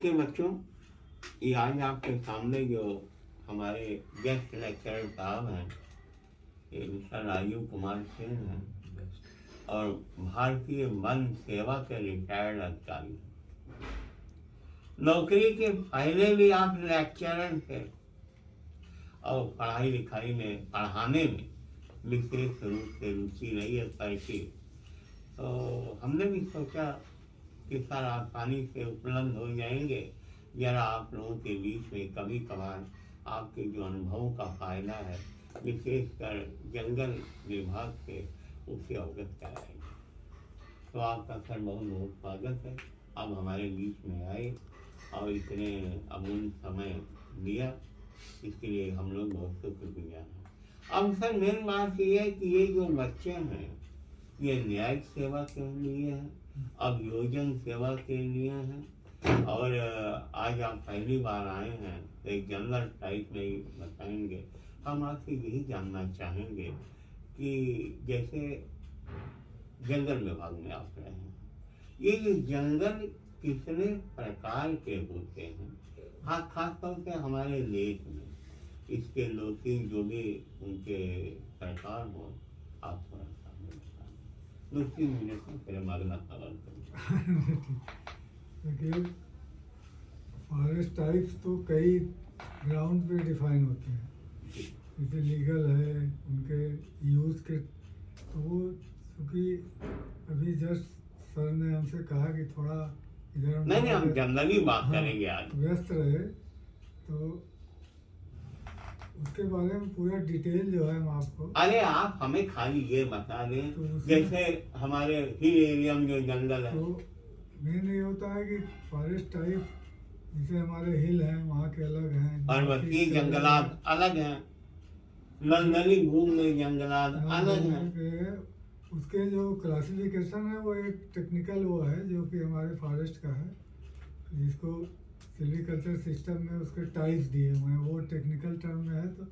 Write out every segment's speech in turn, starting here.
के बच्चों, ये आज आपके सामने जो हमारे गेस्ट लेक्चरर साहब हैं, ये मिस्टर राजीव कुमार सेन हैं और भारतीय वन सेवा के रिटायर्ड अधिकारी। नौकरी के पहले भी आप लेक्चरर थे और पढ़ाई लिखाई में, पढ़ाने में विशेष रूप से रुचि रही है करके, तो हमने भी सोचा कि सर आसानी से उपलब्ध हो जाएंगे, जरा आप लोगों के बीच में कभी कभार आपके जो अनुभवों का फायदा है, विशेषकर जंगल विभाग से, उससे अवगत कराएंगे। तो आपका सर बहुत बहुत स्वागत है। अब हमारे बीच में आए और इतने अमूल्य समय दिया, इसके लिए हम लोग बहुत शुक्रगुजार हैं। अब सर मेन बात ये है कि ये जो बच्चे हैं, ये न्यायिक सेवा के लिए है, अभियोजन सेवा के लिए है, और आज आप पहली बार आए हैं तो एक जनरल टाइप में ही बताएंगे। हम आपसे यही जानना चाहेंगे कि जैसे जंगल विभाग में आप रहे हैं, ये जो जंगल कितने प्रकार के होते हैं? हाँ, खास तौर से हमारे देश में इसके दो तीन जो भी उनके प्रकार हो, आप थोड़ा सा बताएं। 2-3 मिनट में फिर हम अगला सवाल करेंगे। देखिए, फॉरेस्ट टाइप्स तो कई ग्राउंड पे डिफाइन होते हैं, जैसे लीगल है, उनके यूज़ के, तो वो क्योंकि अभी जस्ट सर ने हमसे कहा कि थोड़ा इधर नहीं, हम जनरली बात करेंगे आज। व्यस्त रहे, तो उसके बारे में पूरा डिटेल जो है हम आपको। अरे आप हमें खाली ये बता दें, तो जैसे हमारे हिल एरिया में जो जंगल है, तो मेन ये होता है कि फॉरेस्ट टाइप जैसे हमारे हिल हैं, वहाँ के अलग हैं, पर्वतीय जंगलात अलग हैं, नंदनी भूमि जंगलात अलग हैं। उसके जो क्लासिफिकेशन है वो एक टेक्निकल वो है जो कि हमारे फॉरेस्ट का है, जिसको सिल्वीकल्चर सिस्टम में उसके टाइप्स दिए हुए हैं, वो टेक्निकल टर्म में है। तो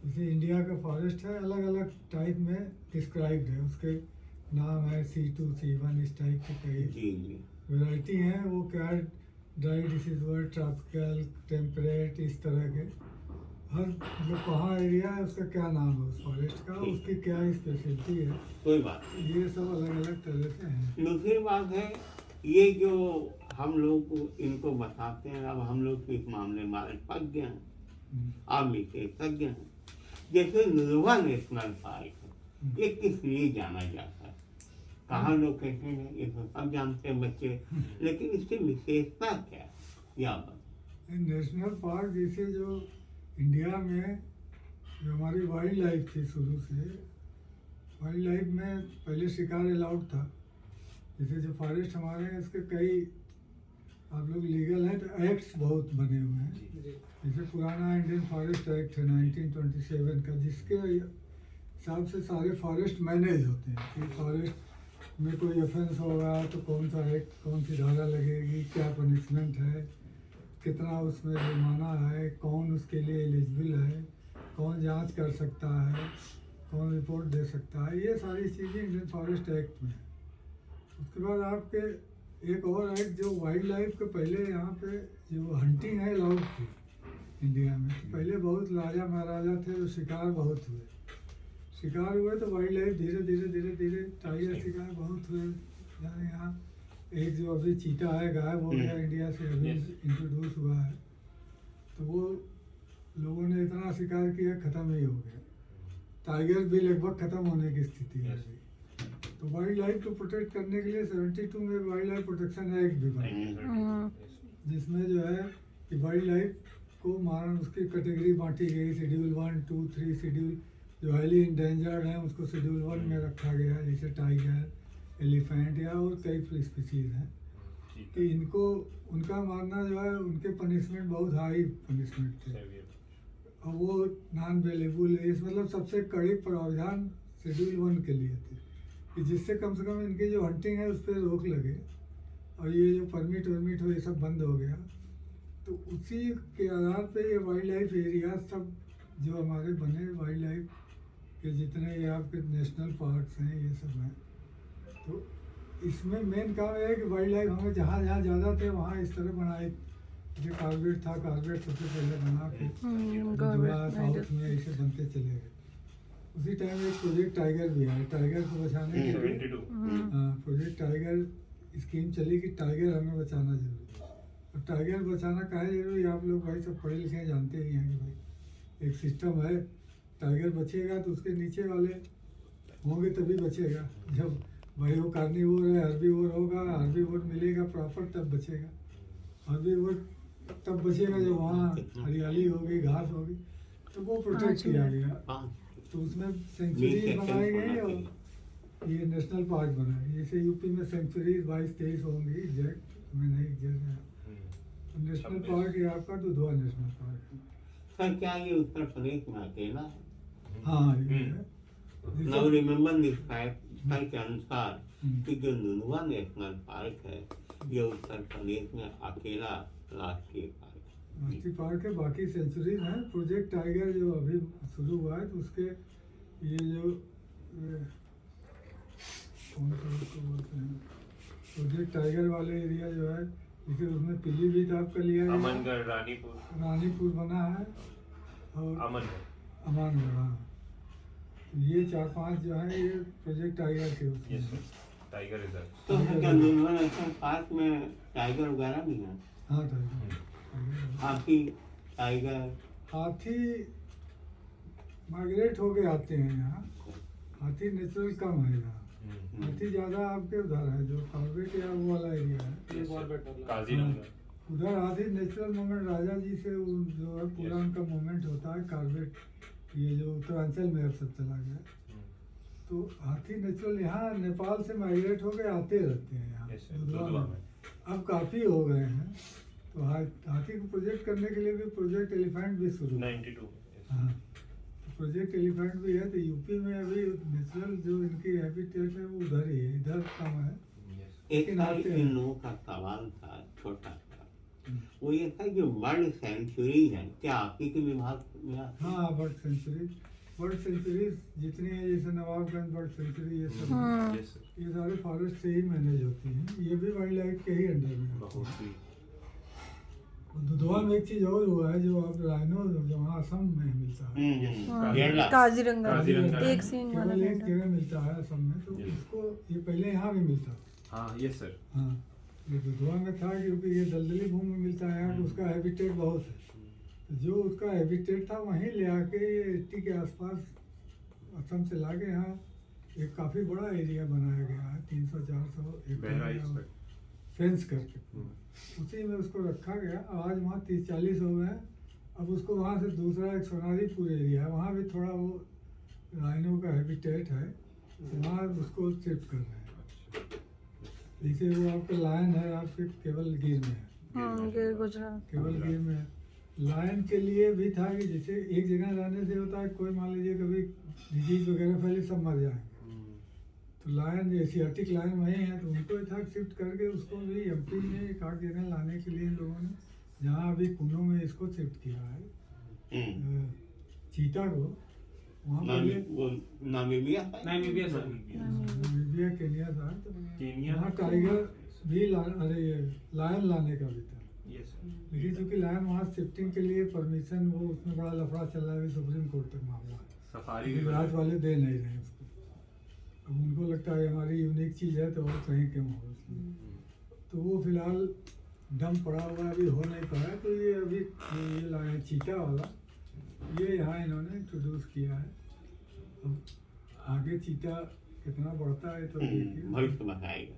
जैसे इंडिया का फॉरेस्ट है, अलग अलग टाइप में डिस्क्राइब्ड है, उसके नाम है C2 C1, इस टाइप के कई वैरायटी हैं। वो क्या ड्राई डिसीजर, ट्रॉपिकल, टेम्परेट, इस तरह के हर जो कहाँ एरिया है उसका क्या नाम है उस फॉरेस्ट का, उसकी क्या स्पेशलिटी है, कोई बात, ये सब अलग अलग तरह से हैं। दूसरी बात है, ये जो हम लोग इनको बताते हैं, अब हम लोग इस मामले में अल्पज्ञ हैं, आप विशेषज्ञ हैं। जैसे नुलवा नेशनल पार्क है, ये किस लिए जाना जाता है, कहाँ लोकेशन है, ये तो सब जानते हैं बच्चे, लेकिन इसकी विशेषता क्या है, या नेशनल पार्क जैसे जो इंडिया में जो हमारी वाइल्ड लाइफ थी, शुरू से वाइल्ड लाइफ में पहले शिकार अलाउड था। जैसे जो फॉरेस्ट हमारे हैं इसके कई आप लोग लीगल हैं, तो एक्ट्स बहुत बने हुए हैं। जैसे पुराना इंडियन फॉरेस्ट एक्ट है 1927 का, जिसके हिसाब से सारे फॉरेस्ट मैनेज होते हैं कि फॉरेस्ट में कोई ऑफेंस होगा तो कौन सा एक्ट, कौन सी धारा लगेगी, क्या पनिशमेंट है, कितना उसमें जुर्माना है, कौन उसके लिए एलिजिबल है, कौन जांच कर सकता है, कौन रिपोर्ट दे सकता है, ये सारी चीज़ें इंडियन फॉरेस्ट एक्ट में। उसके बाद आपके एक और एक्ट जो वाइल्ड लाइफ के पहले यहाँ पे जो हंटिंग है अलाउड थी इंडिया में, तो पहले बहुत राजा महाराजा थे, तो शिकार बहुत हुए, शिकार हुए तो वाइल्ड लाइफ धीरे धीरे धीरे धीरे टाइगर शिकार बहुत हुए। यहाँ एक जो अभी चीता है गायब हो गया इंडिया से, अभी इंट्रोड्यूस हुआ है, तो वो लोगों ने इतना शिकार किया खत्म ही हो गया। टाइगर भी लगभग खत्म होने की स्थिति है अभी। तो वाइल्ड लाइफ को प्रोटेक्ट करने के लिए 72 में वाइल्ड लाइफ प्रोटेक्शन एक्ट भी बना, जिसमें जो है कि वाइल्ड लाइफ को मारना, उसकी कैटेगरी बांटी गई, शेड्यूल 1, 2, 3, शेड्यूल जो हाईली इंडेंजर्ड हैं उसको शेड्यूल 1 में रखा गया, जैसे टाइगर, एलिफेंट या और कई स्पीसीज हैं, कि इनको उनका मारना जो है, उनके पनिशमेंट बहुत हाई पनिशमेंट थे और वो नॉन अवेलेबल है, इस मतलब सबसे कड़े प्रावधान शेड्यूल 1 के लिए थे, कि जिससे कम से कम इनकी जो हंटिंग है उस पर रोक लगे और ये जो परमिट वर्मिट हो ये सब बंद हो गया। तो उसी के आधार पे ये वाइल्ड लाइफ एरिया सब जो हमारे बने, वाइल्ड लाइफ के जितने ये आपके नेशनल पार्क्स हैं ये सब हैं। तो इसमें मेन काम है कि वाइल्ड लाइफ हमें जहाँ जहाँ ज़्यादा थे वहाँ इस तरह बनाए ये कार्बेट था, कार्बेट सबसे पहले बना, फिर गवर्नमेंट साउथ में ऐसे बनते चले गए। उसी टाइम एक प्रोजेक्ट टाइगर भी आया, टाइगर को बचाने के लिए 72 प्रोजेक्ट टाइगर स्कीम चली कि टाइगर हमें बचाना जरूरी है। अब टाइगर बचाना काहे जरूरी, आप लोग भाई सब पढ़े लिखे हैं, जानते ही हैं कि भाई एक सिस्टम है, टाइगर बचेगा तो उसके नीचे वाले होंगे तभी बचेगा। जब भाई वो कार्निवोर है, हर्बीवोर होगा, हर्बीवोर मिलेगा प्रॉपर तब बचेगा। हर्बीवोर तब बचेगा जब वहाँ हरियाली होगी, घास होगी, तो वो प्रोटेक्ट किया गया। तो उसमें सेंचुरीज बनाई गई और ये नेशनल पार्क बना है। जैसे यूपी में सेंचुरीज 22-23 होंगी एग्जैक्ट, हमें नहीं एग्जैक्ट है। तो नेशनल पार्क ये आपका दुधवा नेशनल पार्क है। सर क्या ये उत्तर प्रदेश में अकेला है? हाँ ये है। नाउ रिमेम्बर दिस फैक्ट के अनुसार हम्म। कि जो नुनवा नेशनल पार्क है ये उत्तर प्रदेश में अकेला राष्ट्रीय पार्क है। राष्ट्रीय पार्क है, बाकी सेंचुरीज हैं। प्रोजेक्ट टाइगर जो अभी शुरू हुआ है तो उसके ये जो कौन सा उसको बोलते हैं, प्रोजेक्ट टाइगर वाले एरिया जो है, जैसे उसमें पीलीभीत आपका लिया गया, अमनगढ़, रानीपुर, रानीपुर बना है और अमनगढ़। अमानगढ़। हाँ, तो ये 4-5 जो है ये प्रोजेक्ट टाइगर के उसमें यस हैं। Sir, tiger reserve. तो क्या नुनवा नेशनल पार्क में टाइगर वगैरह भी है? हाँ टाइगर। हाथी, टाइगर, हाथी माइग्रेट होके आते हैं यहाँ, हाथी नेचुरल कम है यहाँ। हाथी ज़्यादा आपके उधर है, जो कॉर्बेट या वो वाला एरिया है, काजीरंगा। उधर हाथी नेचुरल मूवमेंट राजा जी से जो है पूरा उनका मूवमेंट होता है। कॉर्बेट ये जो उत्तरांचल में अब सब चला गया, तो हाथी नेचुरल यहाँ नेपाल से माइग्रेट होके आते रहते हैं यहाँ Yes, sir, दुधवा दुधवा में। में। अब काफ़ी हो गए हैं, तो हाथी को प्रोजेक्ट करने के लिए भी प्रोजेक्ट एलिफेंट भी शुरू हुआ। 92 हाँ, तो प्रोजेक्ट एलिफेंट भी है। तो यूपी में अभी नेचुरल जो इनकी हैबिटेट है वो उधर ही है, इधर कम है। एक साल इन लोगों का सवाल था छोटा सा, वो ये था कि बर्ड सेंचुरी है क्या आप ही के विभाग में आती है? हाँ, बर्ड सेंचुरीज जितनी है, जैसे नवाबगंज बर्ड सेंचुरी, ये सब है, यस सर, ये सारे फॉरेस्ट से ही मैनेज होती हैं। ये भी वाइल्ड लाइफ के ही अंडर में आती बहुत है। सी। और दुधवा में एक चीज़ और हुआ है, जो अब राइनो जो वहाँ असम में मिलता है, केरला। काजीरंगा काजीरंगा। एक सीन वाला केवल एक गेंडा। जगह मिलता है असम में, तो Yes. उसको ये पहले यहाँ भी मिलता था। हाँ यस सर। हाँ, ये दुधवा में था क्योंकि ये दलदली भूमि में मिलता है, यहाँ पे उसका हैबिटेट बहुत है। तो जो उसका हैबिटेट था वहीं ले आके ये 80 के आसपास असम से ला के यहाँ एक काफ़ी बड़ा एरिया बनाया गया है, 300-400 बहराइच एकड़ तक। फेंस करके, उसी में उसको रखा गया। आज वहाँ 30-40 हो गए हैं। अब उसको वहाँ से दूसरा एक सोनारीपुर एरिया है, वहाँ भी थोड़ा वो राइनो का हैबिटेट है, तो वहाँ उसको शिफ्ट कर रहे हैं। जैसे वो आपका लायन है, आपके केवल गिर में है, गिर गुजरात। केवल गिर में है। लायन के लिए भी था कि जैसे एक जगह रहने से होता है, कोई मान लीजिए कभी डिजीज वगैरह फैले, सब मर जाएंगे। तो लायन एशियाटिक लायन वहीं है, तो उनको इधर शिफ्ट करके उसको भी एमपी में एक आध जगह लाने के लिए इन लोगों ने, जहाँ अभी कुनो में इसको शिफ्ट किया है चीता को। वहाँ पहले Namibia Namibia sir. Namibia Kenya था, तो केनिया। वहाँ टाइगर भी अरे ये लायन लाने का भी था, यस लेकिन चूंकि लायन वहाँ शिफ्टिंग के लिए परमिशन, वो उसमें बड़ा लफड़ा चल रहा है, सुप्रीम कोर्ट तक मामला है, सफारी गुजरात वाले दे नहीं रहे उसको। अब उनको लगता है हमारी यूनिक चीज़ है तो और कहीं क्यों हो उसमें, तो वो फिलहाल दम पड़ा हुआ है, अभी हो नहीं पाया। तो ये अभी ये लाए चीता वाला, ये यहाँ इन्होंने इंट्रोड्यूस किया है। अब आगे चीता कितना बढ़ता है तो देखिए। भविष्य बताएगा।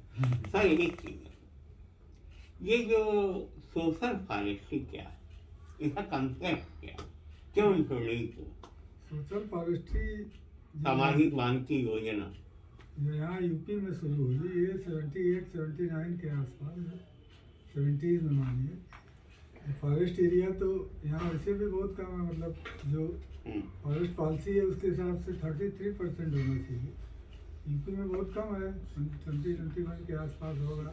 सर एक चीज, ये जो सोशल फॉरेस्ट्री क्या है, इसका कंसेप्ट क्या है, क्यों इंट्रोड्यूस हुआ? सोशल फॉरेस्ट्री सामाजिक वन की योजना जो यहाँ यूपी में शुरू हुई, ये 78-79 के आसपास, 70s में मानिए। फॉरेस्ट एरिया तो यहाँ वैसे भी बहुत कम है, मतलब जो फॉरेस्ट पॉलिसी है उसके हिसाब से 33% होना चाहिए। यूपी में बहुत कम है, 20-21 के आसपास होगा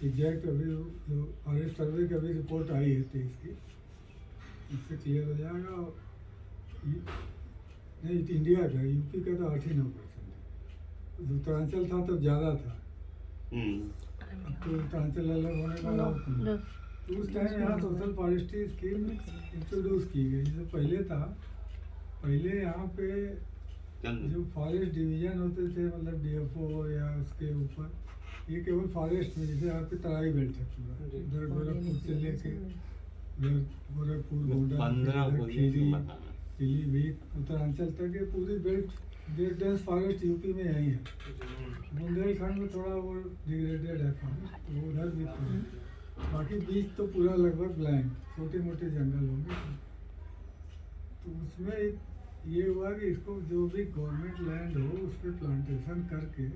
एग्जैक्ट। अभी जो फॉरेस्ट सर्वे की अभी रिपोर्ट आई है 23 की, इससे क्लियर हो जाएगा। और नहीं, इंडिया का, यूपी का तो 8-9% है। उत्तरांचल था तो ज़्यादा था, अब तो उत्तरांचल अलग होने का तो उस टाइम यहाँ सोशल फॉरेस्ट्री स्कीम इंट्रोड्यूस की गई। जो पहले था, पहले यहाँ पे चंद जो फॉरेस्ट डिवीजन होते थे, मतलब डीएफओ या उसके ऊपर, ये केवल फॉरेस्ट में, जैसे यहाँ पे तराई बेल्ट है पूरा, जी। इधर गोरखपुर से लेके उधर गोरखपुर, गोंडा, 15 इधर पोजीशन खीरी, बताना। पीलीभीत, उत्तरांचल तक ये पूरी बेल्ट डेंस फॉरेस्ट यूपी में यही है। बुंदेलखंड में थोड़ा वो डिग्रेडेड है फॉरेस्ट, तो वो उधर भी थोड़ा, बाकी बीच तो पूरा लगभग ब्लैंक, छोटे मोटे जंगल होंगे। तो उसमें एक ये हुआ कि इसको जो भी गवर्नमेंट लैंड हो उस पर प्लांटेशन करके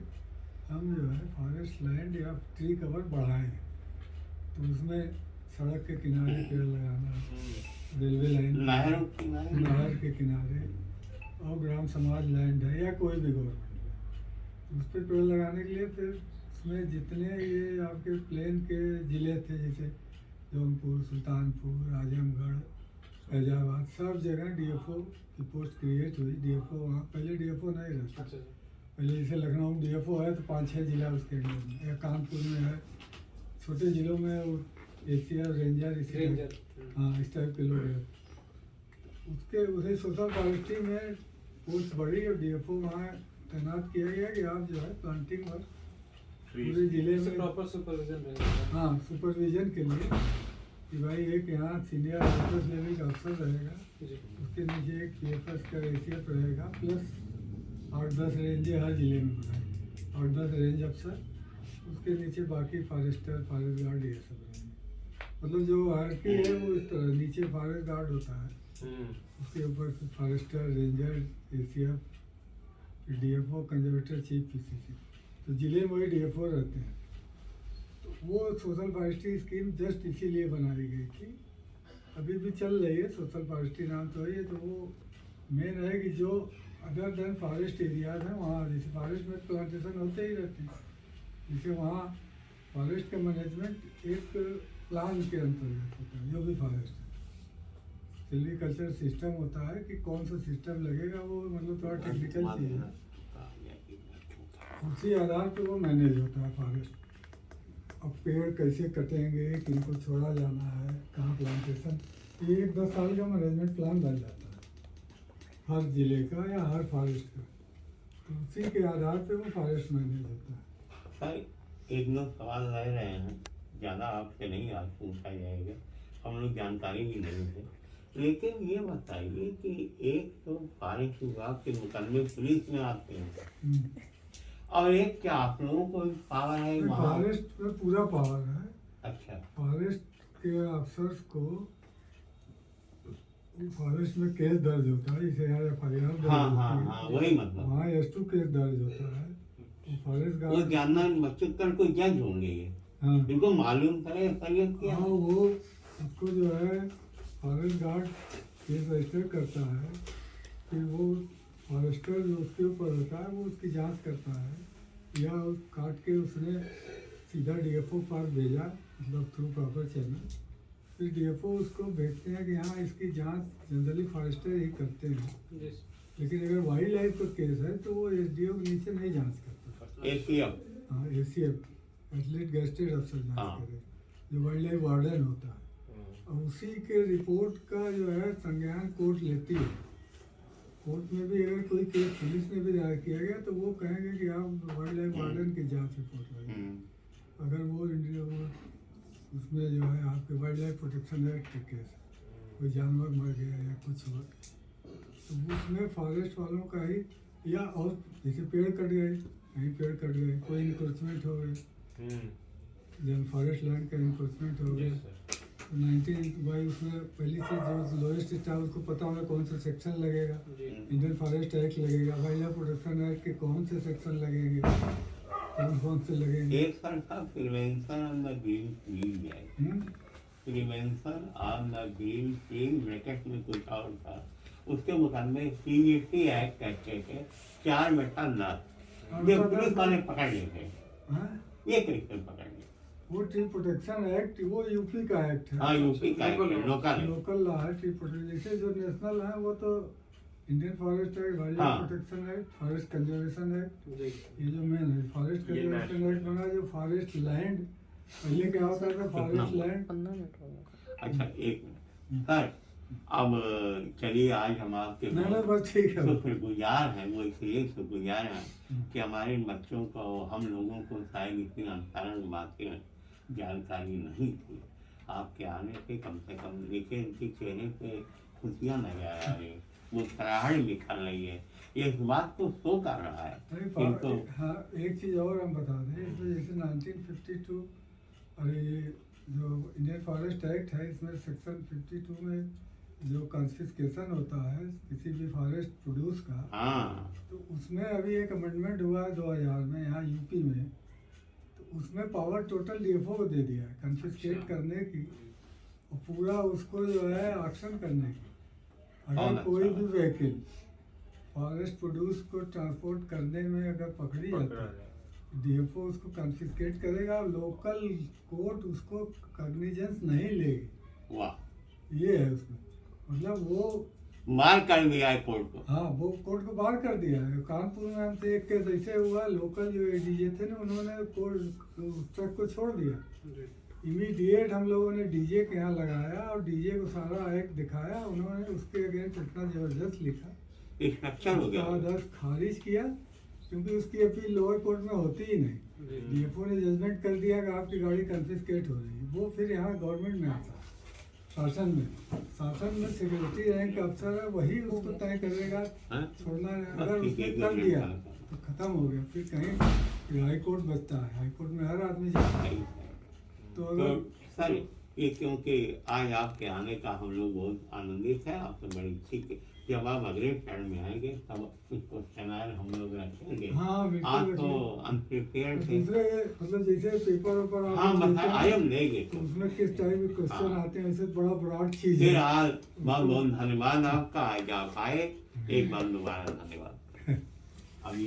हम जो है फॉरेस्ट लैंड या ट्री कवर बढ़ाएं। तो उसमें सड़क के किनारे पेड़ लगाना, रेलवे लाइन नहरों के किनारे? नहर के किनारे, और ग्राम समाज लैंड है या कोई भी गवर्नमेंट लैंड, उस पर पेड़ लगाने के लिए फिर उसमें जितने ये आपके प्लेन के ज़िले थे, जैसे जौनपुर, सुल्तानपुर, आजमगढ़, फैजाबाद, सब जगह डीएफओ की पोस्ट क्रिएट हुई। डीएफओ वहाँ पहले डीएफओ नहीं रहता, अच्छा पहले जैसे लखनऊ में डीएफओ है तो 5-6 जिला उसके अंदर में, या कानपुर में है, छोटे जिलों में वो एसीआर, रेंजर, इसी रेंजर, टाइप, हाँ इस टाइप के लोग हैं। उसके उसे सोशल फॉरेस्ट्री में पोस्ट बढ़ी और डीएफओ वहाँ तैनात किया गया कि आप जो है प्लांटिंग वर्क पूरे जिले में, प्रॉपर सुपरविजन रहेगा। हाँ सुपरविजन के लिए, कि भाई एक यहाँ सीनियर ऑफिसर लेवल का अफसर रहेगा, जी। उसके नीचे एक पीएफएस का एसीएफ रहेगा, प्लस 8-10 रेंजे हर जिले में बनाएंगे, 8-10 रेंज अफसर, उसके नीचे बाकी फॉरेस्टर, फॉरेस्ट गार्ड, ये सब रहेंगे। मतलब जो हायरकी है वो इस तरह, नीचे फॉरेस्ट गार्ड होता है, उसके ऊपर forester, ranger, ACF, DFO, conservator, chief PCC, तो जिले में वही डीएफओ रहते हैं। तो वो सोशल फॉरेस्ट्री स्कीम जस्ट इसीलिए बनाई गई थी, अभी भी चल रही है, सोशल फॉरेस्ट्री नाम तो है। तो वो मेन है कि जो अदर देन फॉरेस्ट एरियाज हैं वहाँ, जैसे फॉरेस्ट में प्लांटेशन होते ही रहते हैं, जैसे वहाँ फॉरेस्ट का मैनेजमेंट एक प्लान के अंतर्गत होता है। जो भी फॉरेस्ट है, सिल्वीकल्चर सिस्टम होता है कि कौन सा सिस्टम लगेगा, वो मतलब थोड़ा टेक्निकल चीज़ है, उसी आधार पे वो मैनेज होता है फॉरेस्ट। अब पेड़ कैसे कटेंगे, किनको छोड़ा जाना है, कहाँ प्लांटेशन, ये 1-10 साल का मैनेजमेंट प्लान बन जाता है हर जिले का या हर फॉरेस्ट का, तो उसी के आधार पे वो फॉरेस्ट मैनेज होता है। सर एक दो सवाल रह रहे हैं, ज़्यादा आपसे नहीं आज पूछा जाएगा, हम लोग जानकारी भी नहीं थे, लेकिन ये बताइए कि एक तो फॉरेस्ट विभाग के मुकदमे पुलिस में आते हैं, और एक क्या आप लोगों को भी पावर है वहाँ? फॉरेस्ट में पूरा पावर है। अच्छा, फॉरेस्ट के अफसर्स को फॉरेस्ट में केस दर्ज होता है, इसे यहाँ एफआईआर दर्ज हाँ होती हाँ है, हाँ, वही मतलब वहाँ S2 केस दर्ज होता है। तो फॉरेस्ट वो गार्ड, जानना बच्चों कर कोई जज होंगे ये, हाँ इनको मालूम करे एफआईआर किया। हाँ, वो उसको जो है फॉरेस्ट गार्ड केस रजिस्टर करता है, फिर वो फॉरेस्टर जो उसके ऊपर होता है वो उसकी जांच करता है, या उस काट के उसने सीधा डीएफओ पास भेजा, मतलब थ्रू प्रॉपर चैनल, फिर डीएफओ उसको भेजते हैं कि हाँ इसकी जांच जनरली फॉरेस्टर ही करते हैं। लेकिन अगर वाइल्ड लाइफ का केस है तो वो एसडीओ के नीचे नहीं जांच करता, एसीएफ, हाँ एसीएफ, एथलीट गेस्टेड अफसर जांच हाँ। करे, जो वाइल्ड लाइफ वार्डन होता है, और उसी के रिपोर्ट का जो है संज्ञान कोर्ट लेती है। कोर्ट में भी अगर कोई केस पुलिस ने भी दायर किया गया तो वो कहेंगे कि आप वाइल्ड लाइफ वार्डन की जांच रिपोर्ट लाइए। अगर वो उसमें जो है आपके वाइल्ड लाइफ प्रोटेक्शन एक्ट के केस, कोई जानवर मर गया या कुछ हुआ, तो उसमें फॉरेस्ट वालों का ही, या और जैसे पेड़ कट गए, कहीं पेड़ कट गए, कोई इनक्रोचमेंट हो गए, जब फॉरेस्ट लैंड का इनक्रोचमेंट हो गया, 19 भाई उसमें पहली चीज जो लोएस्ट स्टाफ उसको पता होगा कौन सा सेक्शन लगेगा, इंडियन फॉरेस्ट एक्ट लगेगा, वाइल्ड लाइफ प्रोटेक्शन एक्ट के कौन से सेक्शन लगेंगे, कौन से लगेंगे। एक सर था prevention on the green field है, prevention on the green field bracket में कुछ और था, उसके मुकदमे सीवीसी एक्ट कहते थे, 4/10 जो पुलिस वाले पकड़ लेते, ये कैसे पकड़ लेते? वो ट्री प्रोटेक्शन एक्ट वो यूपी का एक्ट है, हाँ यूपी का लोकल लोकल लॉ है। ट्री प्रोटेक्शन जैसे जो नेशनल है वो तो Indian forest act, wild life हाँ। Protection act, forest conservation act, ये जो मेन है। फॉरेस्ट कंजर्वेशन एक्ट बना जो फॉरेस्ट लैंड पहले क्या होता था फॉरेस्ट लैंड। 15 मिनट हो गए। अच्छा एक मिनट सर, अब चलिए आज हम आपके नहीं नहीं बस ठीक है। शुक्रगुजार हैं, वो इसलिए शुक्रगुजार हैं कि हमारे बच्चों को, हम लोगों को शायद इतनी अंतरण बातें जानकारी नहीं थी। आपके आने से कम देखिए इनके चेहरे पे खुशियाँ नजर आ रही, मुस्कुराहट निकल रही है, ये इस बात को शो कर रहा है। नहीं इनको हाँ एक चीज़ और हम बता दें, इसमें जैसे 1952 और ये जो इंडियन फॉरेस्ट एक्ट है, इसमें सेक्शन 52 में जो कॉन्फिस्केशन होता है किसी भी फॉरेस्ट प्रोड्यूस का, हाँ तो उसमें अभी एक अमेंडमेंट हुआ है 2000 में यहाँ यूपी में, तो उसमें पावर टोटल डीएफओ को दे दिया है कन्फिस्केट करने की और पूरा उसको जो है एक्शन करने की। अगर कोई भी व्हीकल फॉरेस्ट प्रोड्यूस को ट्रांसपोर्ट करने में अगर पकड़ी जाती है, डीएफओ उसको कन्फिस्केट करेगा, लोकल कोर्ट उसको कॉग्निजेंस नहीं लेगी। वाह, ये है उसमें, मतलब वो मार कर दिया है कोर्ट को। हाँ वो कोर्ट को बाहर कर दिया है। कानपुर में हमसे एक केस ऐसे हुआ, लोकल जो डीजे थे ना, उन्होंने कोर्ट ट्रक को छोड़ दिया। इमीडिएट हम लोगों ने डीजे के यहाँ लगाया और डीजे को सारा एक्ट दिखाया, उन्होंने उसके अगेंस्ट इतना जबरदस्त लिखा, स्ट्रक्चर हो गया। जबरदस्त खारिज किया, क्योंकि उसकी अपील लोअर कोर्ट में होती ही नहीं। डीएफओ ने जजमेंट कर दिया कि आपकी गाड़ी कन्फिस्केट हो रही है। वो फिर यहाँ गवर्नमेंट में आता है, शासन में सिक्योरिटी रैंक अफसर है, वही उसको तय करेगा हाँ? छोड़ना है। अगर उसने कर दिया तो खत्म हो गया, फिर कहीं हाई कोर्ट बचता है, हाई कोर्ट में हर आदमी जाता है। तो तो अगर सर ये क्योंकि आज आपके आने का हम लोग बहुत आनंदित है, आपसे बड़ी ठीक है। जब आप अगले टर्न में आएंगे तब कुछ क्वेश्चन हम लोग रखेंगे। हाँ आज बिल्कुल तो रखिए। अनप्रिपेयर्ड थे। दूसरे मतलब जैसे पेपर ऊपर आप हाँ देते बता हैं, आयम लेंगे तो तो उसमें किस टाइप के क्वेश्चन हाँ। आते हैं, ऐसे बड़ा ब्रॉड चीज फिर है। आज बहुत बहुत धन्यवाद आपका, आज आप आए, एक बार दोबारा धन्यवाद।